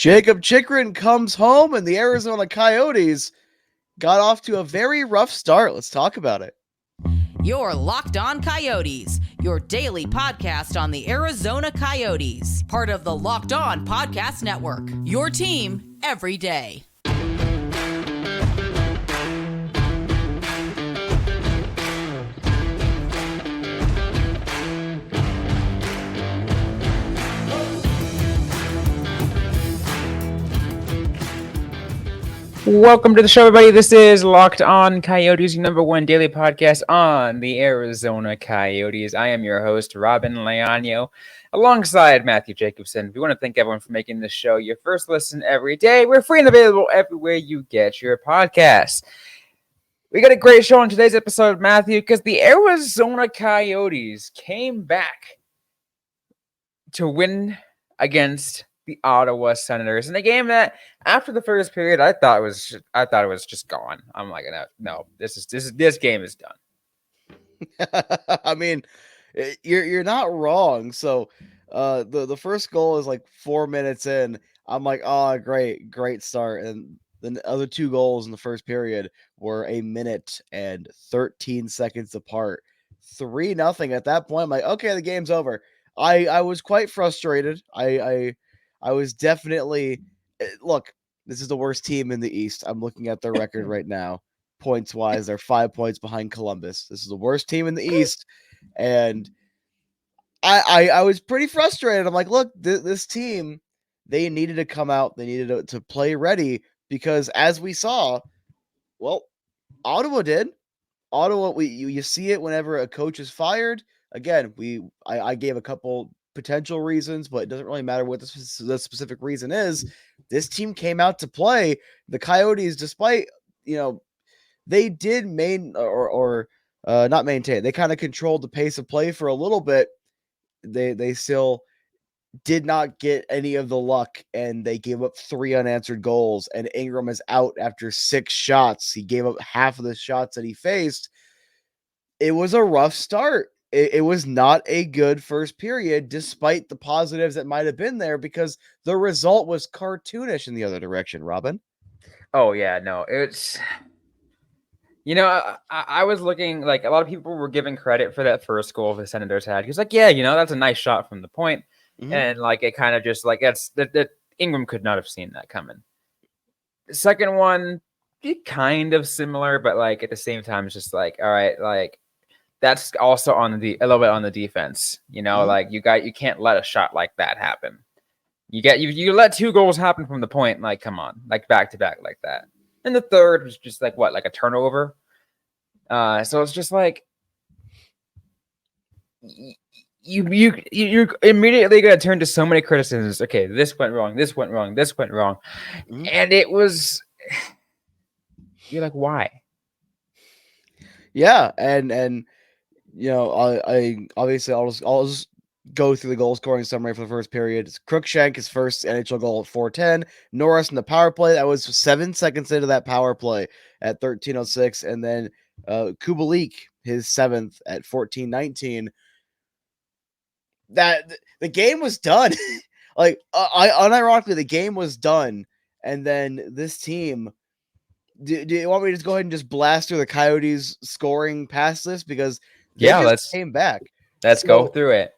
Jacob Chikrin comes home, and the Arizona Coyotes got off to a very rough start. Let's talk about it. You're Locked On Coyotes, your daily podcast on the Arizona Coyotes, part of the Locked On Podcast Network, your team every day. Welcome to the show, everybody. This is Locked On Coyotes, your number one daily podcast on the Arizona Coyotes. I am your host, Robyn Leano, alongside Matthew Jacobson. We want to thank everyone for making this show your first listen every day. We're free and available everywhere you get your podcasts. We got a great show on today's episode, Matthew, because the Arizona Coyotes came back to win against the Ottawa Senators in a game that, after the first period, I thought it was just gone. I'm like, no, this game is done. I mean, you're not wrong. So, the first goal is like 4 minutes in. I'm like, oh, great start. And the other two goals in the first period were a minute and 13 seconds apart. 3-0 at that point. I'm like, okay, the game's over. I was quite frustrated. I was definitely look. This is the worst team in the East. I'm looking at their record right now, points wise. They're 5 points behind Columbus. This is the worst team in the East, and I was pretty frustrated. I'm like, look, this team, they needed to come out. They needed to play ready because, as we saw, well, Ottawa did. Ottawa, you see it whenever a coach is fired. Again, I gave a couple potential reasons, but it doesn't really matter what the specific reason is. This team came out to play. The Coyotes, despite, they did not maintain. They kind of controlled the pace of play for a little bit. They still did not get any of the luck, and they gave up 3 unanswered goals, and Ingram is out after 6 shots. He gave up half of the shots that he faced. It was a rough start. It was not a good first period, despite the positives that might have been there, because the result was cartoonish in the other direction, Robyn. Oh, yeah, no, it's... I was looking, like, a lot of people were giving credit for that first goal the Senators had. He was like, yeah, that's a nice shot from the point. Mm-hmm. And, like, it kind of just, like, that Ingram could not have seen that coming. The second one, kind of similar, but, like, at the same time, it's just like, all right, like, that's also a little bit on the defense. Mm-hmm. Like, you can't let a shot like that happen. You let 2 goals happen from the point, like, come on, like, back to back like that. And the third was just like what, like a turnover. So it's just like you're immediately gonna turn to so many criticisms. Okay, this went wrong. Mm-hmm. And it was, you're like, why? Yeah, and I obviously I'll just go through the goal scoring summary for the first period. It's Crookshank, his first NHL goal at 4:10. Norris in the power play. That was 7 seconds into that power play at 13:06. And then Kubalik, his 7th at 14:19. That the game was done. Like, unironically, the game was done. And then this team, do you want me to just go ahead and just blast through the Coyotes scoring past this? Because they came back. Let's go through it.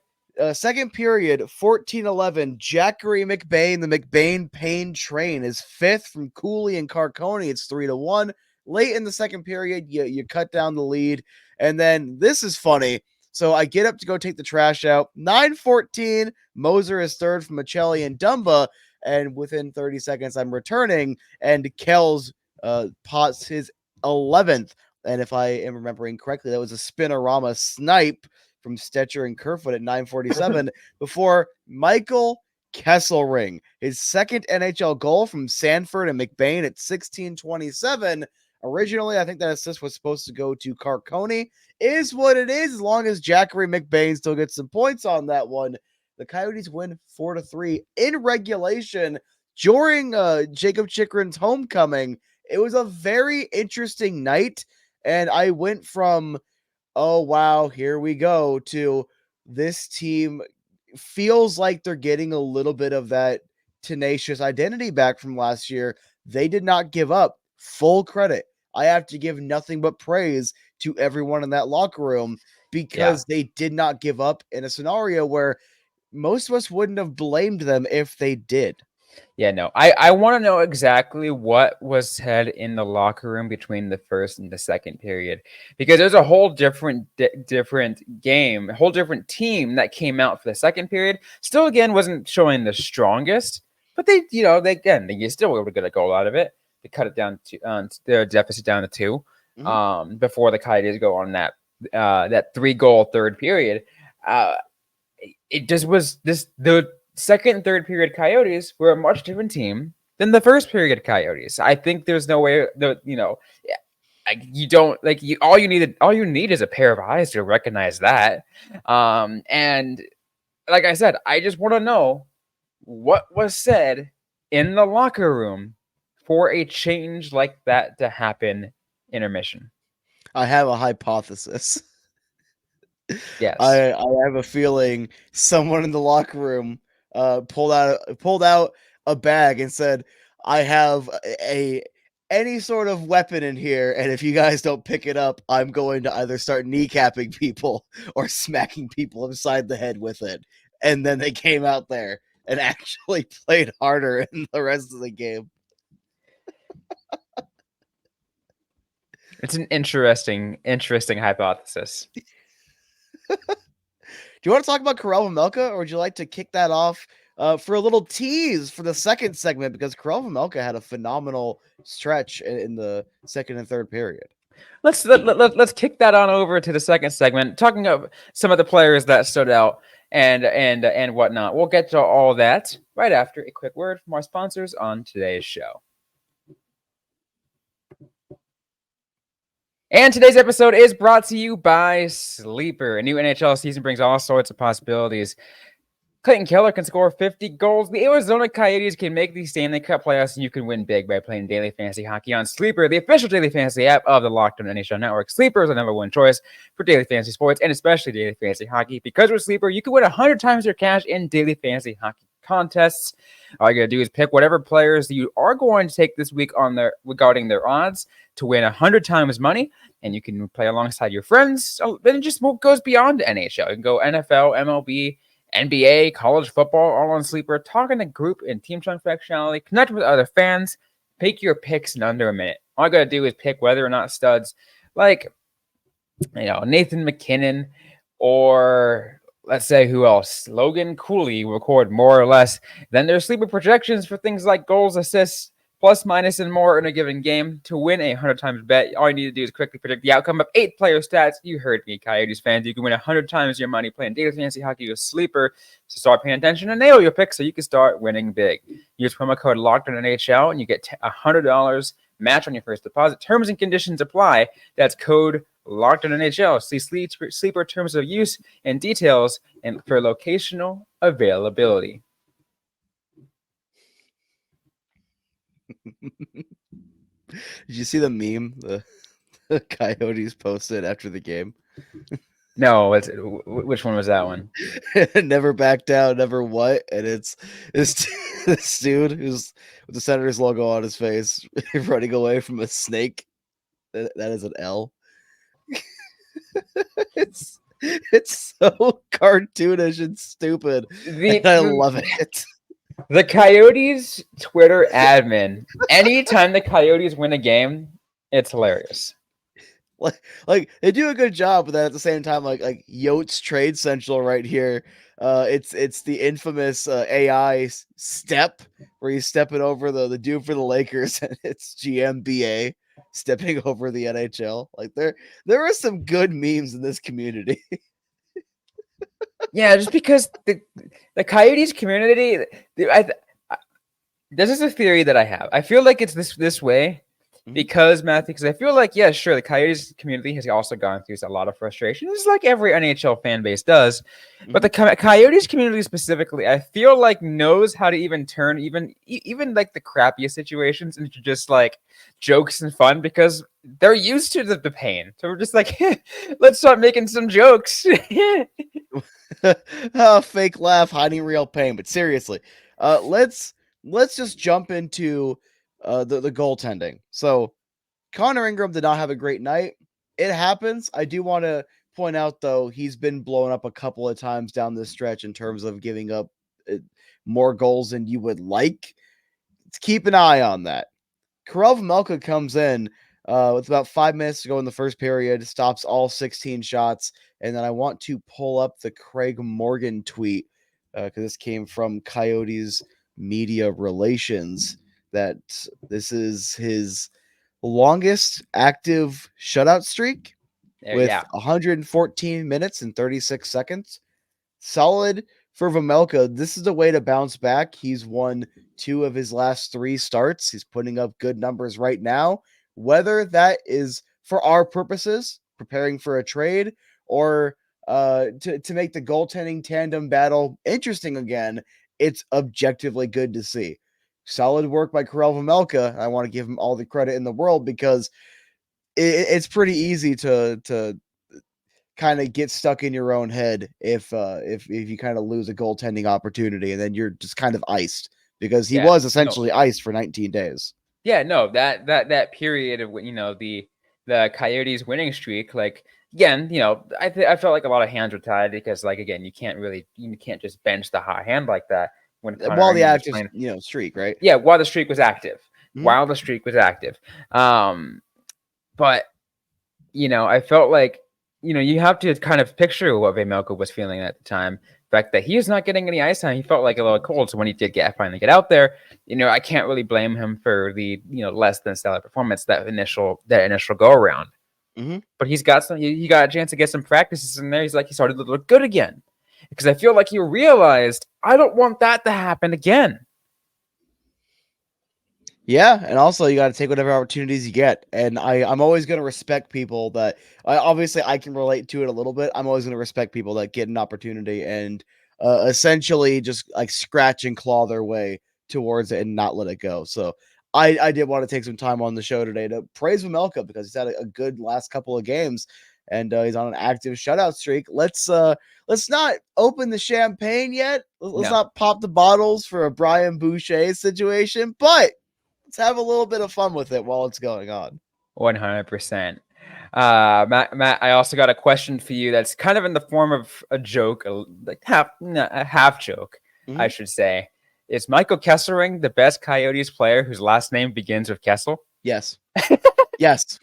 Second period, 14-11, Jackery McBain, the McBain-Payne train is 5th from Cooley and Carconi. It's 3-1. Late in the second period, you cut down the lead. And then this is funny. So I get up to go take the trash out. 9-14, Moser is 3rd from Michelli and Dumba. And within 30 seconds, I'm returning. And Kells pots his 11th. And if I am remembering correctly, that was a spinorama snipe from Stetcher and Kerfoot at 9:47 before Michael Kesselring, his second NHL goal from Sanford and McBain at 16:27. Originally, I think that assist was supposed to go to Carconi. Is what it is, as long as Jackery McBain still gets some points on that one. The Coyotes win 4-3 in regulation during Jacob Chikrin's homecoming. It was a very interesting night, and I went from, oh, wow, here we go, to this team feels like they're getting a little bit of that tenacious identity back from last year. They did not give up. Full credit. I have to give nothing but praise to everyone in that locker room because they did not give up in a scenario where most of us wouldn't have blamed them if they did. Yeah, no, I want to know exactly what was said in the locker room between the first and the second period, because there's a whole different game, a whole different team that came out for the second period. Still, again, wasn't showing the strongest, but they still were able to get a goal out of it. They cut it down to their deficit down to 2 before the Coyotes go on that 3-goal third period. It just was the second and third period Coyotes were a much different team than the first period Coyotes. I think there's no way that all you need is a pair of eyes to recognize that. And like I said, I just want to know what was said in the locker room for a change like that to happen intermission. I have a hypothesis. Yes. I have a feeling someone in the locker room pulled out a bag and said, "I have any sort of weapon in here, and if you guys don't pick it up, I'm going to either start kneecapping people or smacking people upside the head with it." And then they came out there and actually played harder in the rest of the game. It's an interesting hypothesis. Do you want to talk about Karel Vejmelka, or would you like to kick that off for a little tease for the second segment? Because Karel Vejmelka had a phenomenal stretch in the second and third period. Let's kick that on over to the second segment, talking of some of the players that stood out and whatnot. We'll get to all that right after a quick word from our sponsors on today's show. And today's episode is brought to you by Sleeper. A new NHL season brings all sorts of possibilities. Clayton Keller can score 50 goals. The Arizona Coyotes can make the Stanley Cup playoffs, and you can win big by playing daily fantasy hockey on Sleeper, the official daily fantasy app of the Locked On NHL Network. Sleeper is the number one choice for daily fantasy sports, and especially daily fantasy hockey. Because with Sleeper, you can win 100 times your cash in daily fantasy hockey contests. All you gotta do is pick whatever players you are going to take this week regarding their odds to win 100 times money, and you can play alongside your friends. So then it just goes beyond NHL. You can go NFL, MLB, NBA, college football, all on Sleeper. Talk in a group and team chunk functionality. Connect with other fans. Pick your picks in under a minute. All you gotta do is pick whether or not studs like Nathan McKinnon or let's say who else? Logan Cooley record more or less. Then there's Sleeper projections for things like goals, assists, plus, minus, and more in a given game. To win a 100 times bet, all you need to do is quickly predict the outcome of 8 player stats. You heard me, Coyotes fans. You can win 100 times your money playing daily fantasy hockey with Sleeper. So start paying attention and nail your picks so you can start winning big. Use promo code LOCKEDONNHL and you get $100 match on your first deposit. Terms and conditions apply. That's code LOCKEDONNHL. See Sleeper terms of use and details and for locational availability. Did you see the meme the Coyotes posted after the game? No, which one was that one? Never back down, never what? And it's this dude who's with the Senators logo on his face running away from a snake. That is an L. It's so cartoonish and stupid. And I love it. The Coyotes Twitter admin, anytime the Coyotes win a game, it's hilarious. Like they do a good job, but then at the same time, like Yotes Trade Central right here, it's the infamous AI step where he's stepping over the dude for the Lakers, and it's GMBA stepping over the NHL. Like there are some good memes in this community. Yeah, just because the Coyotes community, this is a theory that I have. I feel like it's this way because, Matthew, because I feel like, yeah, sure, the Coyotes community has also gone through a lot of frustration, just like every NHL fan base does. But the Coyotes community specifically, I feel like knows how to even turn even like the crappiest situations into just like jokes and fun because they're used to the pain. So we're just like, let's start making some jokes. Fake laugh, hiding real pain. But seriously, let's let's just jump into the goaltending. So Connor Ingram did not have a great night. It happens. I do want to point out, though, he's been blown up a couple of times down this stretch in terms of giving up more goals than you would like. Let's keep an eye on that. Karel Vejmelka comes in with about 5 minutes to go in the first period, stops all 16 shots. And then I want to pull up the Craig Morgan tweet because this came from Coyotes media relations that this is his longest active shutout streak with Yeah, 114 minutes and 36 seconds. Solid for Vejmelka. This is a way to bounce back. He's won 2 of his last 3 starts. He's putting up good numbers right now. Whether that is for our purposes, preparing for a trade, or to make the goaltending tandem battle interesting again, it's objectively good to see. Solid work by Karel Vejmelka. I want to give him all the credit in the world because it's pretty easy to kind of get stuck in your own head if you kind of lose a goaltending opportunity and then you're just kind of iced because he yeah, was no, essentially iced for 19 days. yeah, no. That period of the Coyotes winning streak, like again, I felt like a lot of hands were tied because like again, you can't just bench the hot hand like that when Connor While the Ingram was active, playing. streak, right? Yeah, while the streak was active, Mhm. but I felt like, you have to kind of picture what Vejmelka was feeling at the time. The fact that he was not getting any ice time, he felt like a little cold. So when he did finally get out there, I can't really blame him for the less than stellar performance that initial go around. Mhm. But he got a chance to get some practices in there. He started to look good again because I feel like he realized I don't want that to happen again. Yeah, and also you got to take whatever opportunities you get. And I'm always going to respect people that obviously I can relate to it a little bit. I'm always going to respect people that get an opportunity and essentially just like scratch and claw their way towards it and not let it go. So I did want to take some time on the show today to praise Vejmelka because he's had a good last couple of games and he's on an active shutout streak. Let's not open the champagne yet. Let's No, not pop the bottles for a Brian Boucher situation, but let's have a little bit of fun with it while it's going on. 100%. Matt, I also got a question for you that's kind of in the form of a joke, like a half joke, I Mhm. should say. Is Michael Kesselring the best Coyotes player whose last name begins with Kessel? Yes. Yes.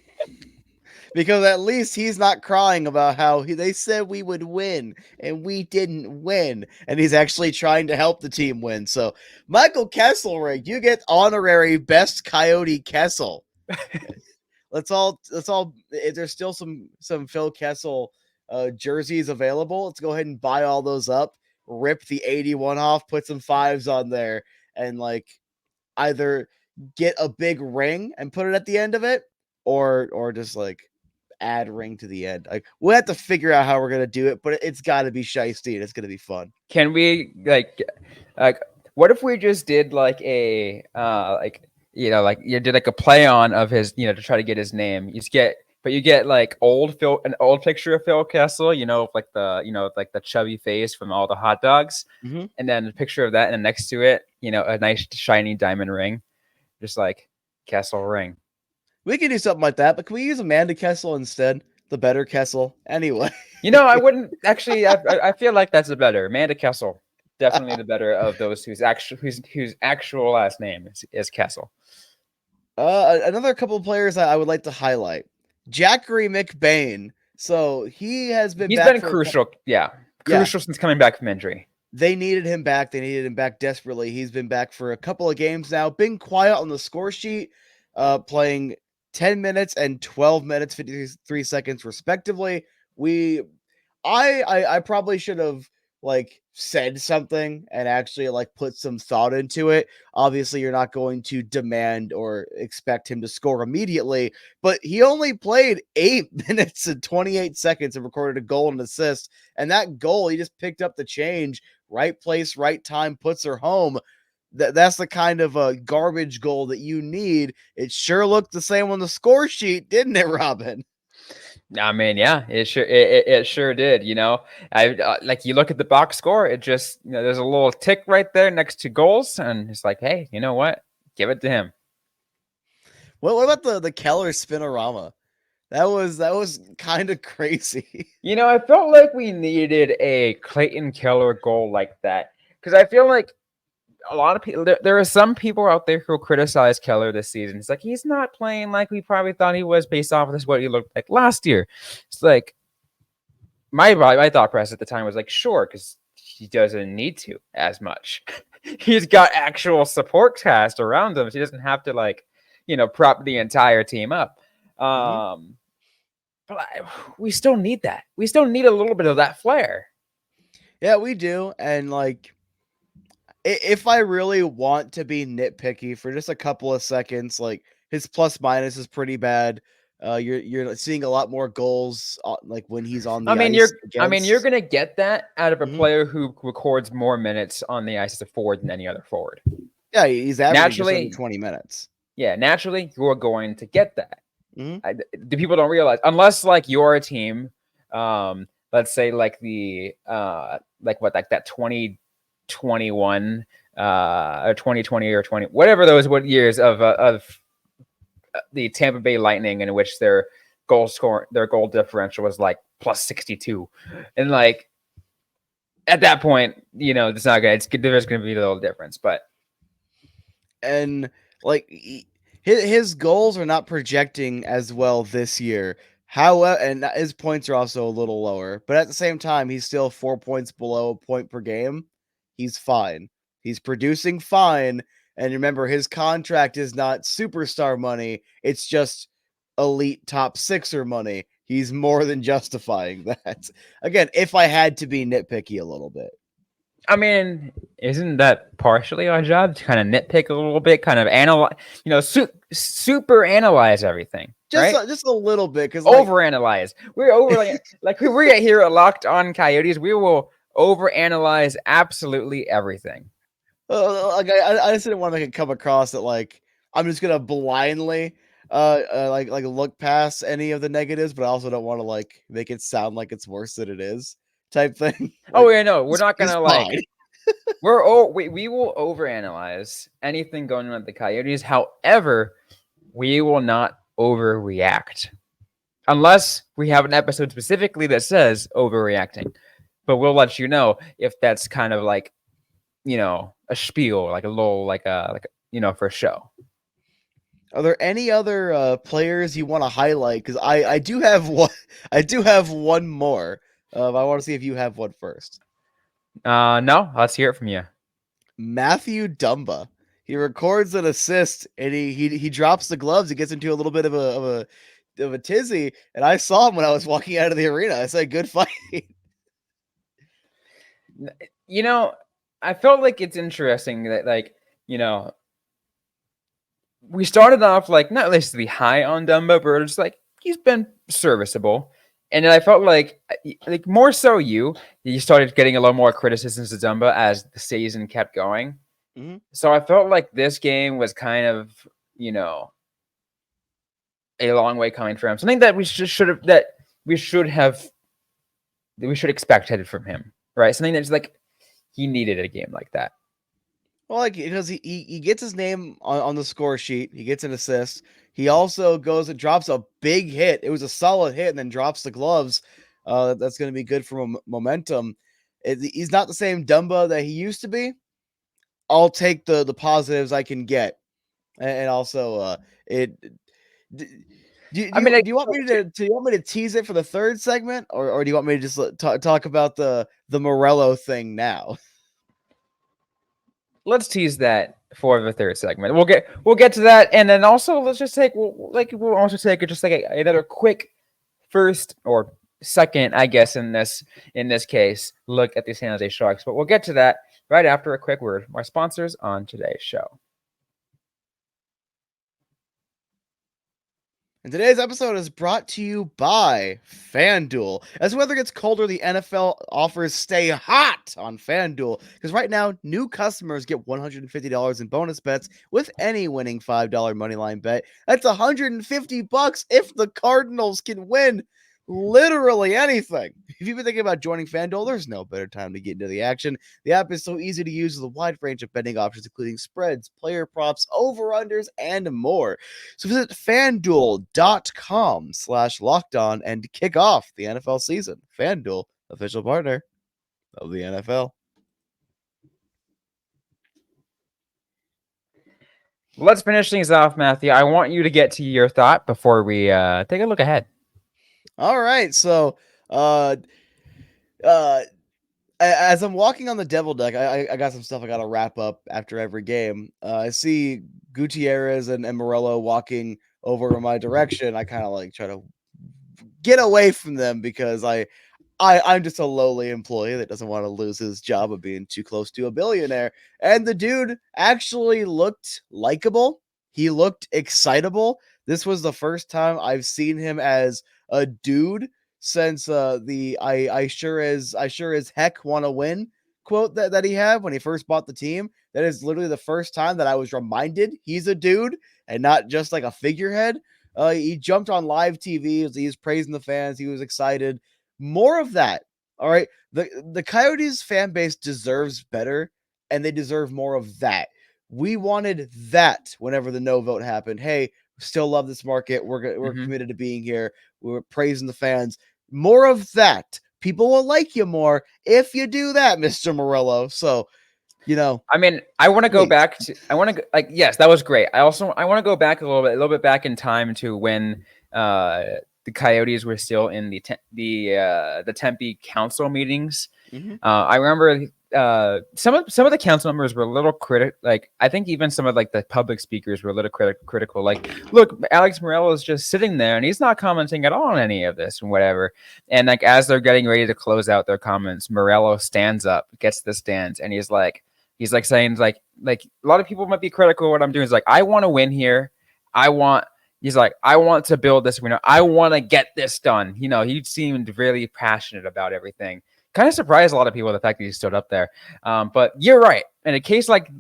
Because at least he's not crying about how they said we would win and we didn't win. And he's actually trying to help the team win. So, Michael Kesselring, you get honorary best Coyote Kessel. Let's all if there's still some Phil Kessel jerseys available, let's go ahead and buy all those up, rip the 81 off, put some 5s on there, and like either get a big ring and put it at the end of it, or just like add ring to the end. Like we'll have to figure out how we're gonna do it, but it's got to be shiesty and it's gonna be fun. Can we like what if we just did like a like you did like a play on of his, to try to get his name. You get like an old picture of Phil Kessel, like like the chubby face from all the hot dogs, Mm-hmm. and then a picture of that, and then next to it, a nice shiny diamond ring, just like Kessel ring. We can do something like that, but can we use Amanda Kessel instead? The better Kessel, anyway. I wouldn't actually. I feel like that's the better Amanda Kessel. Definitely the better of those whose actual last name is Kessel. Another couple of players I would like to highlight. Jackery McBain. So he has been He's back been for crucial. Yeah, yeah. crucial since coming back from injury. They needed him back. They needed him back desperately. He's been back for a couple of games now. Been quiet on the score sheet, playing 10 minutes and 12 minutes, 53 seconds respectively. I probably should have like said something and actually like put some thought into it. Obviously, you're not going to demand or expect him to score immediately, but he only played 8 minutes and 28 seconds and recorded a goal and assist. And that goal, he just picked up the change, right place, right time, puts her home. That's the kind of a garbage goal that you need. It sure looked the same on the score sheet, didn't it, Robyn? I mean, yeah, it sure did. I like you look at the box score. It just there's a little tick right there next to goals, and it's like, hey, you know what? Give it to him. What about the Keller spinorama? That was kind of crazy. I felt like we needed a Clayton Keller goal like that because I feel like a lot of people. There are some people out there who criticize Keller this season. It's like he's not playing like we probably thought he was based off of this what he looked like last year. It's like my thought process at the time was like, sure, because he doesn't need to as much. He's got actual support cast around him, so he doesn't have to prop the entire team up. Mhm. But we still need that. We still need a little bit of that flair. Yeah, we do. And like, if I really want to be nitpicky for just a couple of seconds, like his plus minus is pretty bad. You're seeing a lot more goals like when he's on I the mean, ice you're against. gonna get that out of a Mhm. player who records more minutes on the ice as a forward than any other forward. Yeah, he's averaging just under Naturally, 20 minutes. yeah, naturally, you're going to get that. Mhm. The people don't realize unless like you're a team, let's say like that 2021 or 2020 or 20 whatever those what years of the Tampa Bay Lightning in which their goal differential was like plus 62, and like at that point it's not good. There's going to be a little difference, but And like his goals are not projecting as well this year. However, and his points are also a little lower, but at the same time, he's still 4 points below a point per game. He's fine. He's producing fine. And remember, his contract is not superstar money. It's just elite top sixer money. He's more than justifying that. Again, if I had to be nitpicky a little bit. I mean, isn't that partially our job to kind of nitpick a little bit, kind of analyze, super analyze everything, right? Just a little bit, because like Overanalyze. We're over like we're here at Locked On Coyotes. We will overanalyze absolutely everything. like I just didn't want to make it come across that like I'm just gonna blindly like look past any of the negatives, but I also don't want to like make it sound like it's worse than it is type thing. Oh Like yeah, no, we're not he's gonna fine. we will overanalyze anything going on with the Coyotes. However, we will not overreact unless we have an episode specifically that says overreacting. But we'll let you know if that's kind of like a spiel, like a little for show. Are there any other players you want to highlight? Because I do have one. I do have one more. I want to see if you have one first. No, let's hear it from you. Matthew Dumba. He records an assist and he drops the gloves. He gets into a little bit of a tizzy, and I saw him when I was walking out of the arena. I said, "Good fight." I felt like it's interesting that we started off like not necessarily high on Dumba, but just like he's been serviceable. And then I felt like more so you started getting a little more criticisms of Dumba as the season kept going. Mm-hmm. So I felt like this game was kind of, a long way coming from him. Something that we should expect from him, right? Something that's like he needed a game like that. Well, like because he gets his name on the score sheet, he gets an assist. He also goes and drops a big hit. It was a solid hit, and then drops the gloves. That's going to be good for momentum. He's not the same Dumba that he used to be. I'll take the positives I can get, and also it. Do you want me to tease it for the third segment, or do you want me to just talk about the Meruelo thing now? Let's tease that for the third segment. We'll get to that, and then also let's just take we'll also take just like another quick first or second, I guess in this case, look at the San Jose Sharks. But we'll get to that right after a quick word from our sponsors on today's show. And today's episode is brought to you by FanDuel. As weather gets colder, the NFL offers stay hot on FanDuel. Because right now, new customers get $150 in bonus bets with any winning $5 moneyline bet. That's $150 if the Cardinals can win. literally anything. If you've been thinking about joining FanDuel, there's no better time to get into the action. The app is so easy to use with a wide range of betting options, including spreads, player props, over-unders, and more. So visit FanDuel.com/lockedon and kick off the NFL season. FanDuel, official partner of the NFL. Let's finish things off, Matthew. I want you to get to your thought before we take a look ahead. All right, so as I'm walking on the devil deck, I got some stuff I got to wrap up after every game. I see Gutierrez and Meruelo walking over in my direction. I kind of like try to get away from them because I'm just a lowly employee that doesn't want to lose his job of being too close to a billionaire. And the dude actually looked likable. He looked excitable. This was the first time I've seen him as a dude since the I sure as heck want to win quote that he had when he first bought the team. That is literally the first time that I was reminded he's a dude and not just like a figurehead. He jumped on live TV. He was praising the fans. He was excited. More of that. All right. The Coyotes fan base deserves better, and they deserve more of that. We wanted that whenever the no vote happened. Hey, still love this market. We're committed to being here. We're praising the fans. More of that. People will like you more if you do that, Mr. Meruelo. So, I mean, I want to go back to. I want to yes, that was great. I want to go back a little bit back in time to when the Coyotes were still in the Tempe council meetings. I remember some of the council members were a little critical. Like, I think even some of like the public speakers were a little critical. Like, look, Alex Meruelo is just sitting there and he's not commenting at all on any of this and whatever. And like as they're getting ready to close out their comments, Meruelo stands up, gets the stands, and he's like saying like a lot of people might be critical of what I'm doing. He's like, I want to win here. He's like, I want to build this winner. I want to get this done. He seemed really passionate about everything. Kind of surprised a lot of people the fact that he stood up there. But you're right. In a case like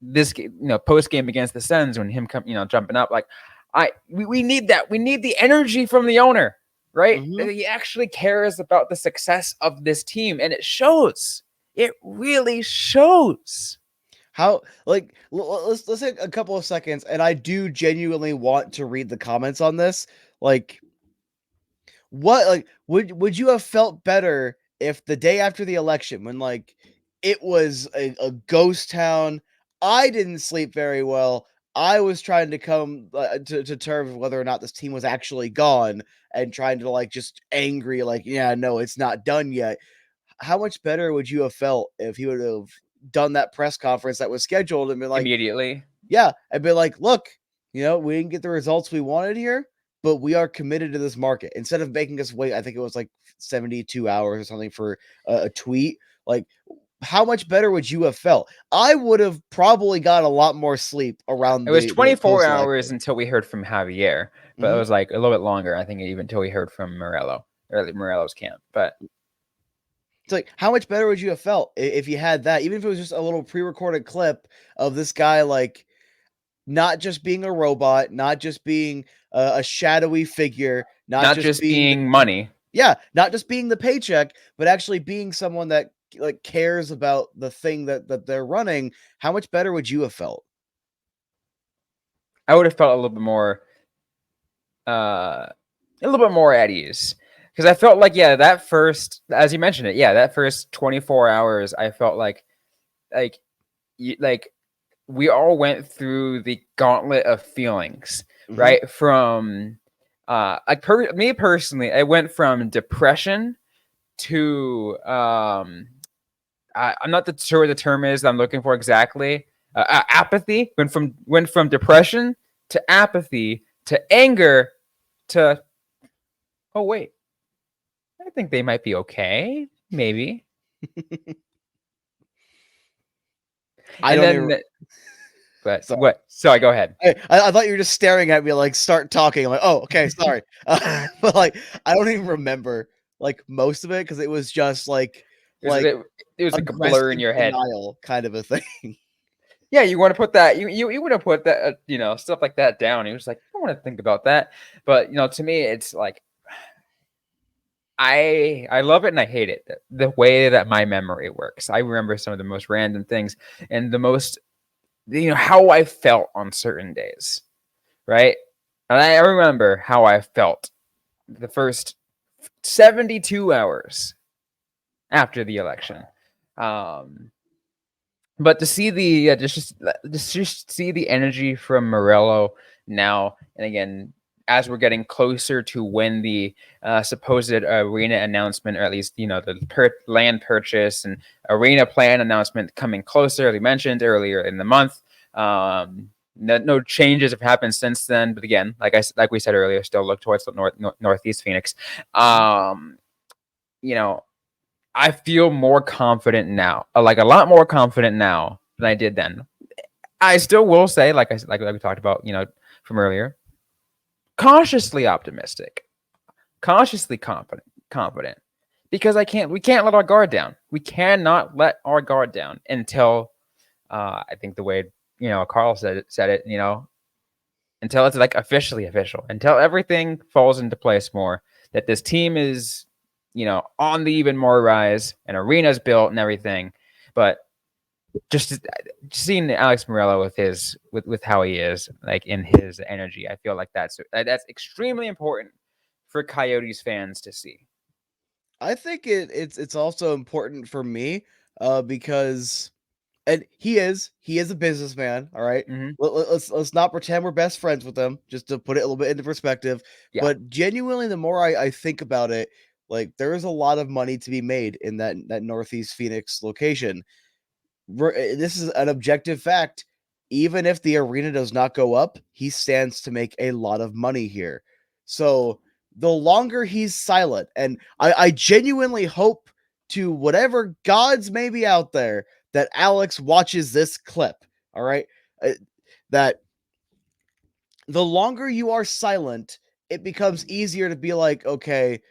this, post game against the Sens when him jumping up, like we need that. We need the energy from the owner, right? Mm-hmm. He actually cares about the success of this team, and it shows. It really shows. How, like, let's take a couple of seconds, and I do genuinely want to read the comments on this. Like, what, like, would you have felt better if the day after the election, when like it was a ghost town, I didn't sleep very well, I was trying to come to terms with whether or not this team was actually gone, and trying to like just angry, like, yeah, no, it's not done yet. How much better would you have felt if he would have done that press conference that was scheduled and been like, immediately? Yeah, I'd be like, look, we didn't get the results we wanted here, but we are committed to this market. Instead of making us wait, I think it was like 72 hours or something for a tweet. Like, how much better would you have felt? I would have probably got a lot more sleep around. It was 24 hours until we heard from Javier, but it was like a little bit longer. I think even until we heard from Morelo's camp. But it's like, how much better would you have felt if you had that? Even if it was just a little pre-recorded clip of this guy, like, not just being a robot, not just being a shadowy figure, not just being money. Yeah, not just being the paycheck, but actually being someone that like cares about the thing that they're running. How much better would you have felt? I would have felt a little bit more at ease. Because I felt like, that first, as you mentioned it, that first 24 hours, I felt like we all went through the gauntlet of feelings, right? From, me personally, I went from depression to, I'm not sure what the term is that I'm looking for exactly. Apathy. Went from depression to apathy to anger to, oh wait, I think they might be okay. Maybe. What? Sorry, go ahead. I thought you were just staring at me like, start talking. I'm like, oh, okay, sorry. But like, I don't even remember like most of it because it was just like it was like a blur in your head kind of a thing. Yeah, you want to put that, you want to put that, stuff like that down. He was like, I want to think about that. But, to me, it's like, I love it and I hate it. The way that my memory works. I remember some of the most random things and the most, how I felt on certain days, right? And I remember how I felt the first 72 hours after the election. But to see the just see the energy from Morello now, and again, as we're getting closer to when the supposed arena announcement, or at least the land purchase and arena plan announcement coming closer, as we mentioned earlier in the month. No changes have happened since then, but again, like we said earlier, still look towards the northeast Phoenix. You know, I feel more confident now, like a lot more confident now than I did then. I still will say, like we talked about, from earlier, cautiously optimistic, cautiously confident, because we can't let our guard down. We cannot let our guard down until, I think the way Carl said it, until it's like officially official, until everything falls into place more, that this team is, on the even more rise, and arena's built and everything. But just seeing Alex Meruelo with how he is, like in his energy, I feel like that's extremely important for Coyotes fans to see. I think it's also important for me, because and he is a businessman, all right? Mm-hmm. Let's not pretend we're best friends with him, just to put it a little bit into perspective. Yeah. But genuinely, the more I think about it, like there is a lot of money to be made in that Northeast Phoenix location. This is an objective fact. Even if the arena does not go up, he stands to make a lot of money here. So the longer he's silent, and I genuinely hope, to whatever gods may be out there, that Alex watches this clip. All right, that the longer you are silent, it becomes easier to be like, okay,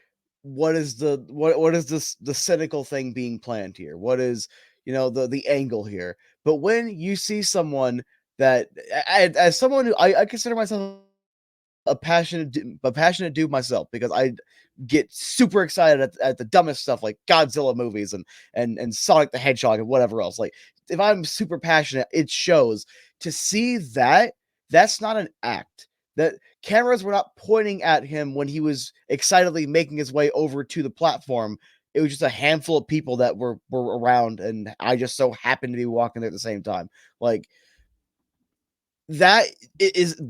what is this the cynical thing being planned here? What is the angle here? But when you see someone that, as someone who I consider myself a passionate dude myself, because I get super excited at the dumbest stuff like Godzilla movies and Sonic the Hedgehog and whatever else. Like if I'm super passionate, it shows. To see that, that's not an act. That cameras were not pointing at him when he was excitedly making his way over to the platform. It was just a handful of people that were around, and I just so happened to be walking there at the same time. Like that is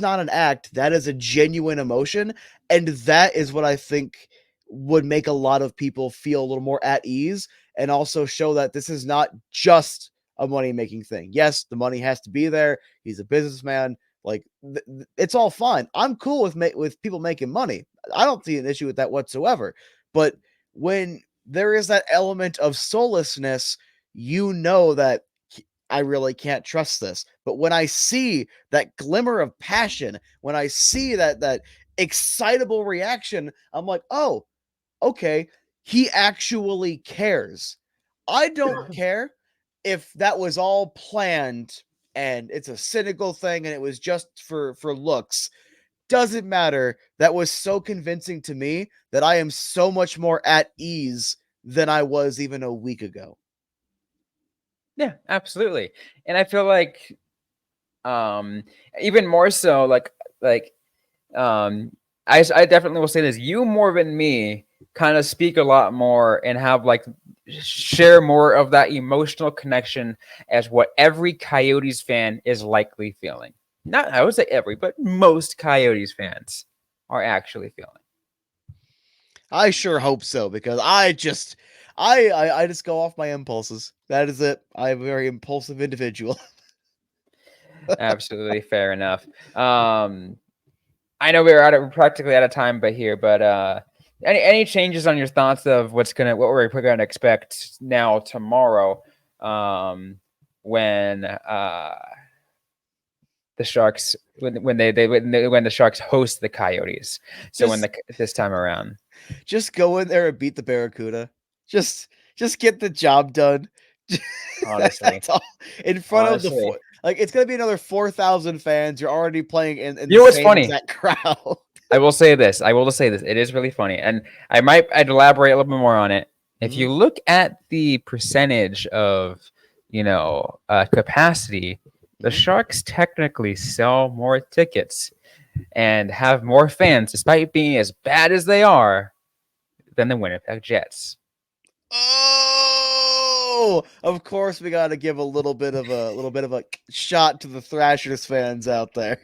not an act. That is a genuine emotion, and that is what I think would make a lot of people feel a little more at ease, and also show that this is not just a money making thing. Yes, the money has to be there. He's a businessman. Like it's all fine. I'm cool with people making money. I don't see an issue with that whatsoever. But when there is that element of soullessness, that I really can't trust this. But when I see that glimmer of passion, when I see that excitable reaction, I'm like, oh, okay, he actually cares. I don't care if that was all planned and it's a cynical thing and it was just for looks. Doesn't matter. That was so convincing to me that I am so much more at ease than I was even a week ago. Yeah, absolutely. And I feel like, um even more so, um I definitely will say this, you more than me kind of speak a lot more and have like share more of that emotional connection as what every Coyotes fan is likely feeling. Not, I would say every, but most Coyotes fans are actually feeling. I sure hope so, because I just go off my impulses. That is it. I'm a very impulsive individual. Absolutely fair enough. I know we're practically out of time, but any changes on your thoughts of what we're gonna expect now tomorrow, when the Sharks when the Sharks host the Coyotes. So just this time around, just go in there and beat the Barracuda. Just get the job done. Honestly. That's all. In front of the Honestly. it's gonna be another 4,000 fans. You're already playing in You the know what's same funny? exact crowd. I will say this. It is really funny. And I'd elaborate a little bit more on it. If Mhm. you look at the percentage of, capacity, the Mhm. Sharks technically sell more tickets and have more fans, despite being as bad as they are, than the Winnipeg Jets. Oh, of course we got to give a little bit of a shot to the Thrashers fans out there.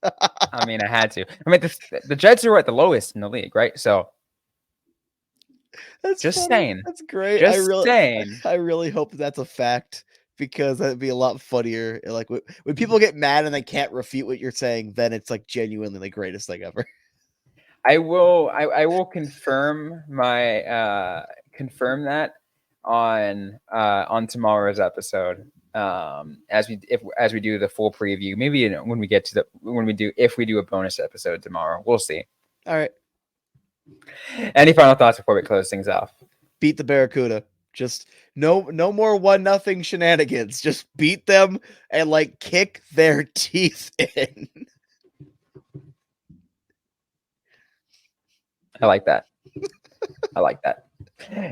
I mean, I had to. I mean, the Jets are at the lowest in the league, right? So That's just funny. saying. That's great. Just saying. I really hope that's a fact because that'd be a lot funnier. Like when people get mad and they can't refute what you're saying, then it's like genuinely the greatest thing ever. I will confirm confirm that on tomorrow's episode. As we do the full preview, maybe when we get to if we do a bonus episode tomorrow, we'll see. All right. Any final thoughts before we close things off? Beat the Barracuda. Just no more 1-0 shenanigans. Just beat them and like kick their teeth in. I like that. I like that.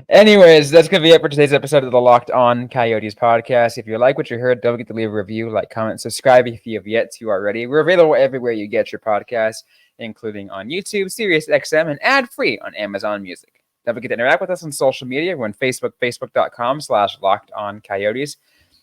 Anyways, that's going to be it for today's episode of the Locked On Coyotes podcast. If you like what you heard, don't forget to leave a review, like, comment, subscribe if you have yet to already. We're available everywhere you get your podcasts, including on YouTube, SiriusXM, and ad-free on Amazon Music. Don't forget to interact with us on social media. We're on Facebook, facebook.com/LockedOnCoyotes,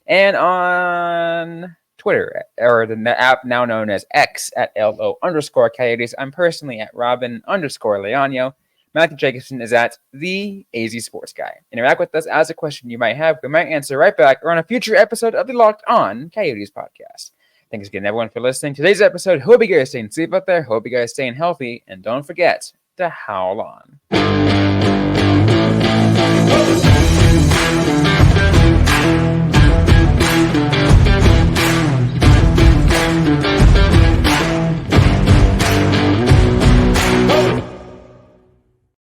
and on Twitter, or the app now known as X at LO_Coyotes. I'm personally at Robyn_Leonio. Matthew Jacobson is at the AZ Sports Guy. Interact with us, ask a question you might have. We might answer right back or on a future episode of the Locked On Coyotes podcast. Thanks again, everyone, for listening. Today's episode, hope you guys staying safe out there. Hope you guys staying healthy. And don't forget to howl on.